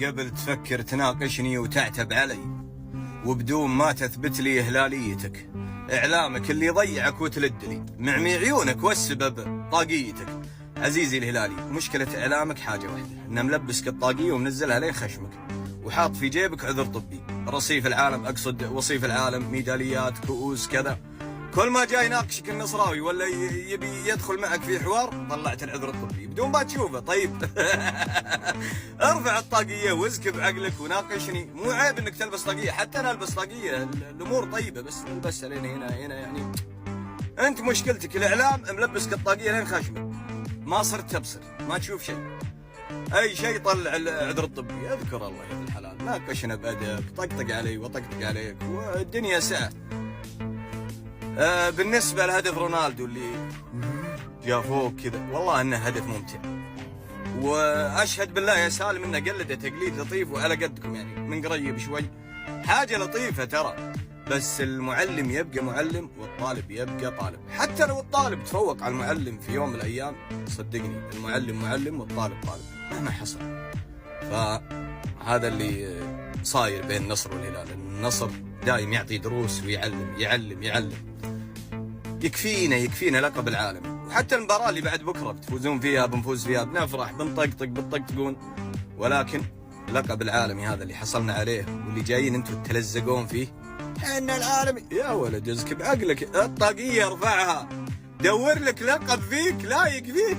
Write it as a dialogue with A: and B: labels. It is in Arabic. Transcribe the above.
A: قبل تفكر تناقشني وتعتب علي وبدون ما تثبت لي إهلاليتك. إعلامك اللي ضيعك وتلد لي معمي عيونك والسبب طاقيتك. عزيزي الهلالي، مشكلة إعلامك حاجة واحدة، إنه ملبسك الطاقية ومنزلها لين خشمك وحاط في جيبك عذر طبي. رصيف العالم، أقصد وصيف العالم، ميداليات، كؤوس، كذا. كل ما جاي يناقشك النصراوي ولا يبي يدخل معك في حوار طلعت العذر الطبي بدون ما تشوفه. طيب ارفع الطاقية واسكب عقلك وناقشني. مو عيب انك تلبس طاقية، حتى انا البس طاقية، الامور طيبة، بس البسها لين هنا يعني. انت مشكلتك الاعلام ملبسك الطاقية لين خشمك، ما صرت تبصر، ما تشوف شيء. اي شيء طلع العذر الطبي. اذكر الله يا ابن الحلال، ناقشنا بأدب، طقطق علي وطقطق عليك والدنيا ساعة. بالنسبة لهدف رونالدو اللي جاء فوق كذا، والله انه هدف ممتع، واشهد بالله يا سالم انه قلده تقليد لطيف وعلى قدكم، يعني من قريب شوي، حاجة لطيفة ترى. بس المعلم يبقى معلم والطالب يبقى طالب، حتى لو الطالب تفوق على المعلم في يوم من الايام، صدقني المعلم معلم والطالب طالب مهما حصل. فهذا اللي صاير بين النصر والهلال. النصر دايم يعطي دروس ويعلم يعلم يعلم. يكفينا لقب العالم، وحتى المباراة اللي بعد بكرة بتفوزون فيها، بنفوز فيها، بنفرح، بنطقطق بتطقطقون، ولكن لقب العالمي هذا اللي حصلنا عليه واللي جايين انتم تلزقون فيه، احنا العالمي. يا ولد ازك بعقلك، الطاقية ارفعها، دور لك لقب فيك لايق فيك.